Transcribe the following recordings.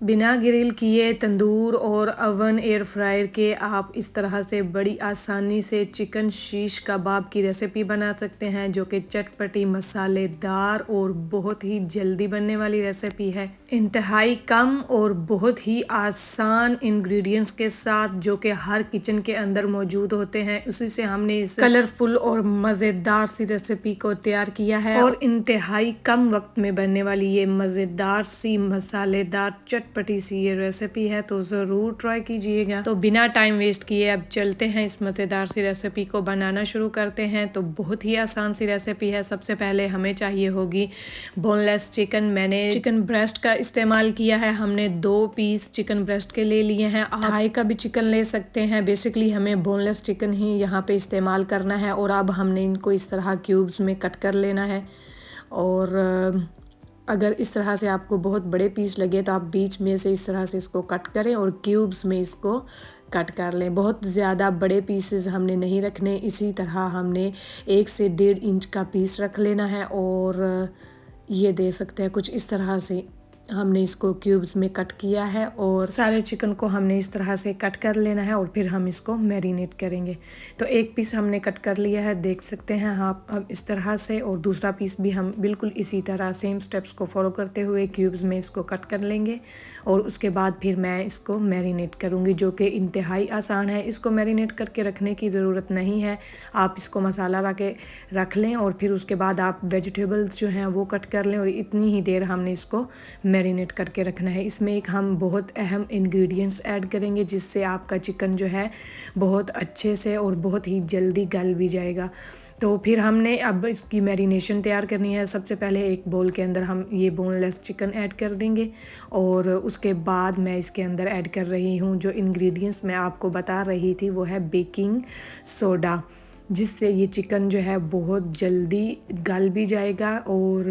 बिना ग्रिल किए तंदूर और ओवन एयर फ्रायर के आप इस तरह से बड़ी आसानी से चिकन शीश कबाब की रेसिपी बना सकते हैं, जो कि चटपटी मसालेदार और बहुत ही जल्दी बनने वाली रेसिपी है। इंतहाई कम और बहुत ही आसान इंग्रेडिएंट्स के साथ, जो कि हर किचन के अंदर मौजूद होते हैं, उसी से हमने इस कलरफुल और मज़ेदार सी रेसिपी को तैयार किया है। और इंतहाई कम वक्त में बनने वाली ये मज़ेदार सी मसालेदार चटपटी सी ये रेसिपी है, तो ज़रूर ट्राई कीजिएगा। तो बिना टाइम वेस्ट किए अब चलते हैं इस मज़ेदार सी रेसिपी को बनाना शुरू करते हैं। तो बहुत ही आसान सी रेसिपी है। सबसे पहले हमें चाहिए होगी बोनलेस चिकन। मैंने चिकन ब्रेस्ट का इस्तेमाल किया है। हमने 2 पीस चिकन ब्रेस्ट के ले लिए हैं। आप थाई का भी चिकन ले सकते हैं। बेसिकली हमें बोनलेस चिकन ही यहाँ पे इस्तेमाल करना है। और अब हमने इनको इस तरह क्यूब्स में कट कर लेना है। और अगर इस तरह से आपको बहुत बड़े पीस लगे तो आप बीच में से इस तरह से इसको कट करें और क्यूब्स में इसको कट कर लें। बहुत ज़्यादा बड़े पीसेस हमने नहीं रखने। इसी तरह हमने 1 से 1.5 इंच का पीस रख लेना है। और ये दे सकते हैं कुछ इस तरह से हमने इसको क्यूब्स में कट किया है। और सारे चिकन को हमने इस तरह से कट कर लेना है और फिर हम इसको मैरिनेट करेंगे। तो 1 पीस हमने कट कर लिया है, देख सकते हैं आप अब इस तरह से। और दूसरा पीस भी हम बिल्कुल इसी तरह सेम स्टेप्स को फॉलो करते हुए क्यूब्स में इसको कट कर लेंगे। और उसके बाद फिर मैं इसको मैरिनेट करूँगी, जो कि इंतहाई आसान है। इसको मैरिनेट करके रखने की ज़रूरत नहीं है। आप इसको मसाला ला के रख लें और फिर उसके बाद आप वेजिटेबल्स जो हैं वो कट कर लें। और इतनी ही देर हमने इसको मैरिनेट करके रखना है। इसमें एक हम बहुत अहम इंग्रेडिएंट्स ऐड करेंगे, जिससे आपका चिकन जो है बहुत अच्छे से और बहुत ही जल्दी गल भी जाएगा। तो फिर हमने अब इसकी मैरिनेशन तैयार करनी है। सबसे पहले एक बोल के अंदर हम ये बोनलेस चिकन ऐड कर देंगे। और उसके बाद मैं इसके अंदर ऐड कर रही हूँ जो इंग्रेडिएंट्स मैं आपको बता रही थी, वो है बेकिंग सोडा, जिससे ये चिकन जो है बहुत जल्दी गल भी जाएगा और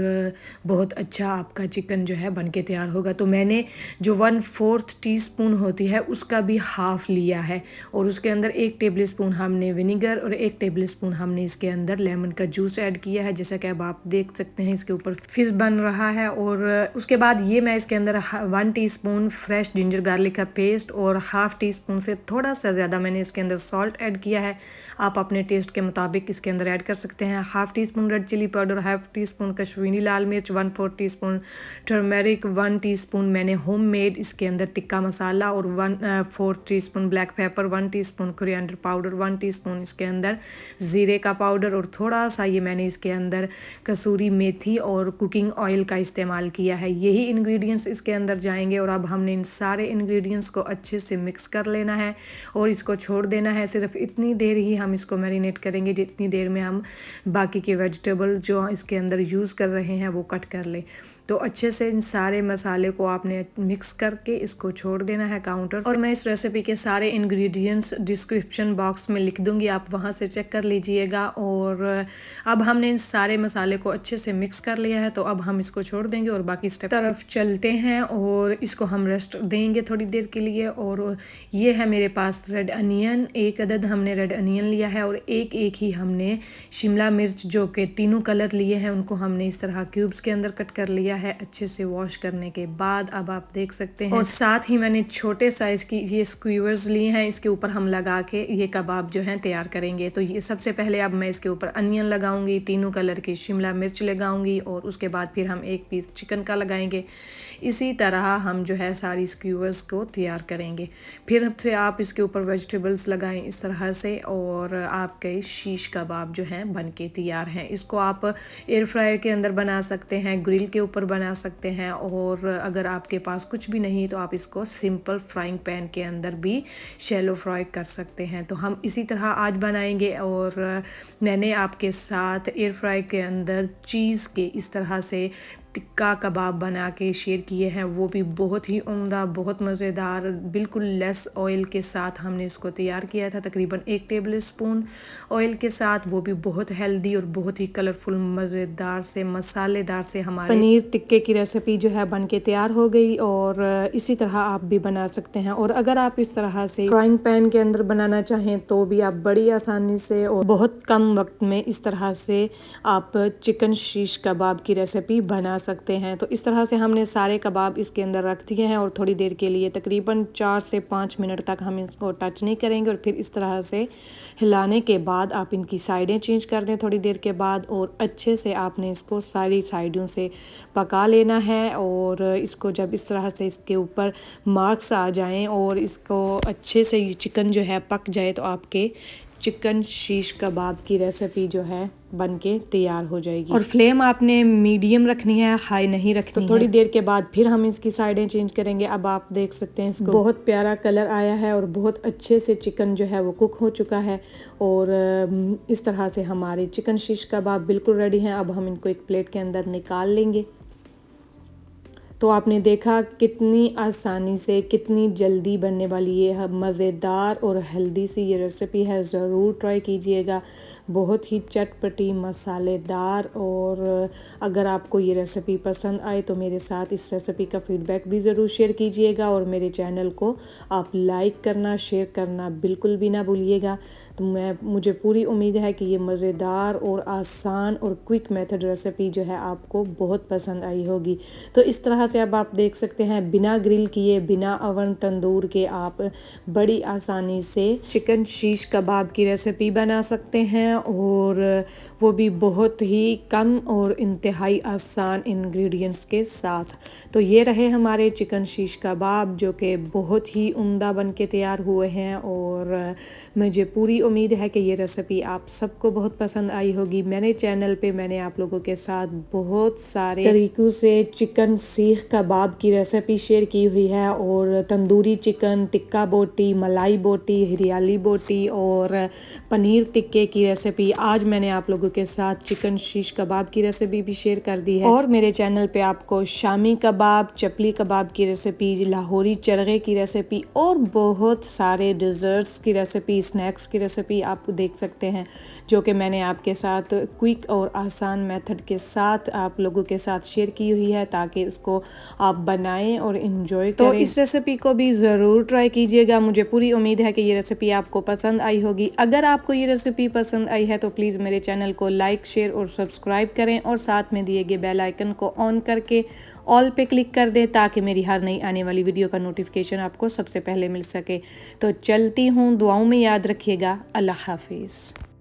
बहुत अच्छा आपका चिकन जो है बन के तैयार होगा। तो मैंने जो 1/4 टीस्पून होती है उसका भी हाफ़ लिया है। और उसके अंदर 1 टेबलस्पून हमने विनेगर और 1 टेबलस्पून हमने इसके अंदर लेमन का जूस ऐड किया है। जैसा कि अब आप देख सकते हैं इसके ऊपर फिश बन रहा है। और उसके बाद ये मैं इसके अंदर 1 टीस्पून फ्रेश जिंजर गार्लिक का पेस्ट और हाफ़ टीस्पून से थोड़ा सा ज़्यादा मैंने इसके अंदर सॉल्ट ऐड किया है। आप अपने टेस्ट के मुताबिक इसके अंदर ऐड कर सकते हैं। Half teaspoon red chilli powder, half teaspoon Kashmiri लाल मिर्च, 1/4 टीस्पून टर्मेरिक, 1 टीस्पून मैंने होममेड इसके अंदर टिक्का मसाला और 1/4 teaspoon black pepper, 1 teaspoon coriander powder, 1 teaspoon इसके अंदर ज़ीरे का पाउडर और थोड़ा सा ये मैंने इसके अंदर कसूरी मेथी और कुकिंग ऑयल का इस्तेमाल किया है। यही इंग्रेडिएंट्स इसके अंदर जाएंगे। और अब हमने इन सारे इंग्रेडिएंट्स को अच्छे से मिक्स कर लेना है और इसको छोड़ देना है। सिर्फ इतनी देर ही हम इसको मैरिनेट करेंगे जितनी देर में हम बाकी के वेजिटेबल जो इसके अंदर यूज़ कर रहे हैं वो कट कर लें। तो अच्छे से इन सारे मसाले को आपने मिक्स करके इसको छोड़ देना है काउंटर। और मैं इस रेसिपी के सारे इंग्रेडिएंट्स डिस्क्रिप्शन बॉक्स में लिख दूंगी, आप वहां से चेक कर लीजिएगा। और अब हमने इन सारे मसाले को अच्छे से मिक्स कर लिया है, तो अब हम इसको छोड़ देंगे और बाकी स्टेप तरफ चलते हैं। और इसको हम रेस्ट देंगे थोड़ी देर के लिए। और ये है मेरे पास रेड अनियन, 1 अदद हमने रेड अनियन लिया है। और एक ही हमने शिमला मिर्च, जो कि तीनों कलर लिए हैं, उनको हमने इस तरह क्यूब्स के अंदर कट कर लिया है अच्छे से वॉश करने के बाद। अब आप देख सकते हैं। और साथ ही मैंने छोटे साइज़ की ये स्क्यूवर्स लिए हैं, इसके ऊपर हम लगा के ये कबाब जो हैं तैयार करेंगे। तो ये सबसे पहले अब मैं इसके ऊपर अनियन लगाऊंगी, तीनों कलर की शिमला मिर्च लगाऊंगी और उसके बाद फिर हम 1 पीस चिकन का लगाएंगे। इसी तरह हम जो है सारी स्क्यूवर्स को तैयार करेंगे। फिर से आप इसके ऊपर वेजिटेबल्स लगाएं इस तरह से और आपके शीश कबाब जो हैं बन के तैयार हैं। इसको आप एयर फ्रायर के अंदर बना सकते हैं, ग्रिल के ऊपर बना सकते हैं। और अगर आपके पास कुछ भी नहीं तो आप इसको सिंपल फ्राइंग पैन के अंदर भी शैलो फ्राई कर सकते हैं। तो हम इसी तरह आज बनाएंगे। और मैंने आपके साथ एयर फ्राई के अंदर चीज़ के इस तरह से टिक्का कबाब बना के शेयर किए हैं, वो भी बहुत ही उम्दा, बहुत मज़ेदार, बिल्कुल लेस ऑयल के साथ हमने इसको तैयार किया था, तकरीबन 1 टेबलस्पून ऑयल के साथ। वो भी बहुत हेल्दी और बहुत ही कलरफुल, मज़ेदार से मसालेदार से हमारे पनीर टिक्के की रेसिपी जो है बन के तैयार हो गई। और इसी तरह आप भी बना सकते हैं। और अगर आप इस तरह से फ्राइंग पैन के अंदर बनाना चाहें तो भी आप बड़ी आसानी से और बहुत कम वक्त में इस तरह से आप चिकन शीश कबाब की रेसिपी बना सकते हैं। तो इस तरह से हमने सारे कबाब इसके अंदर रख दिए हैं और थोड़ी देर के लिए तकरीबन 4 से 5 मिनट तक हम इसको टच नहीं करेंगे और फिर इस तरह से हिलाने के बाद आप इनकी साइडें चेंज कर दें थोड़ी देर के बाद, और अच्छे से आपने इसको सारी साइडों से पका लेना है। और इसको जब इस तरह से इसके ऊपर मार्क्स आ जाएं और इसको अच्छे से ये चिकन जो है पक जाए तो आपके चिकन शीश कबाब की रेसिपी जो है बनके तैयार हो जाएगी। और फ्लेम आपने मीडियम रखनी है, हाई नहीं रखनी है। तो थोड़ी देर के बाद फिर हम इसकी साइडें चेंज करेंगे। अब आप देख सकते हैं इसको बहुत प्यारा कलर आया है और बहुत अच्छे से चिकन जो है वो कुक हो चुका है। और इस तरह से हमारे चिकन शीश कबाब बिल्कुल रेडी हैं। अब हम इनको एक प्लेट के अंदर निकाल लेंगे। तो आपने देखा कितनी आसानी से कितनी जल्दी बनने वाली ये मज़ेदार और हेल्दी सी ये रेसिपी है, ज़रूर ट्राई कीजिएगा। बहुत ही चटपटी मसालेदार। और अगर आपको ये रेसिपी पसंद आए तो मेरे साथ इस रेसिपी का फ़ीडबैक भी ज़रूर शेयर कीजिएगा और मेरे चैनल को आप लाइक करना शेयर करना बिल्कुल भी ना भूलिएगा। तो मुझे पूरी उम्मीद है कि ये मज़ेदार और आसान और क्विक मेथड रेसिपी जो है आपको बहुत पसंद आई होगी। तो इस तरह से अब आप देख सकते हैं बिना ग्रिल किए बिना ओवन तंदूर के आप बड़ी आसानी से चिकन शीश कबाब की रेसिपी बना सकते हैं, और वो भी बहुत ही कम और इंतहाई आसान इंग्रेडिएंट्स के साथ। तो ये रहे हमारे चिकन शीश कबाब जो कि बहुत ही उम्दा बन के तैयार हुए हैं। और मुझे पूरी उम्मीद है कि ये रेसिपी आप सबको बहुत पसंद आई होगी। मैंने चैनल पे मैंने आप लोगों के साथ बहुत सारे तरीक़ों से चिकन सीख कबाब की रेसिपी शेयर की हुई है, और तंदूरी चिकन, टिक्का बोटी, मलाई बोटी, हरियाली बोटी और पनीर टिक्के की रेसिपी। आज मैंने आप लोगों के साथ चिकन शीश कबाब की रेसिपी भी शेयर कर दी है। और मेरे चैनल पे आपको शामी कबाब, चपली कबाब की रेसिपी, लाहौरी चरगे की रेसिपी और बहुत सारे डिज़र्ट्स की रेसिपी, स्नैक्स की रेसिपी आप देख सकते हैं, जो कि मैंने आपके साथ क्विक और आसान मेथड के साथ आप लोगों के साथ शेयर की हुई है, ताकि उसको आप बनाएं और इन्जॉय करें। तो इस रेसिपी को भी ज़रूर ट्राई कीजिएगा। मुझे पूरी उम्मीद है कि ये रेसिपी आपको पसंद आई होगी। अगर आपको ये रेसिपी पसंद आई है तो प्लीज़ मेरे चैनल को लाइक शेयर और सब्सक्राइब करें, और साथ में दिए गए बेल आइकन को ऑन करके ऑल पे क्लिक कर दें, ताकि मेरी हर नई आने वाली वीडियो का नोटिफिकेशन आपको सबसे पहले मिल सके। तो चलती हूँ, दुआओं में याद रखिएगा। अल्लाह हाफिज़।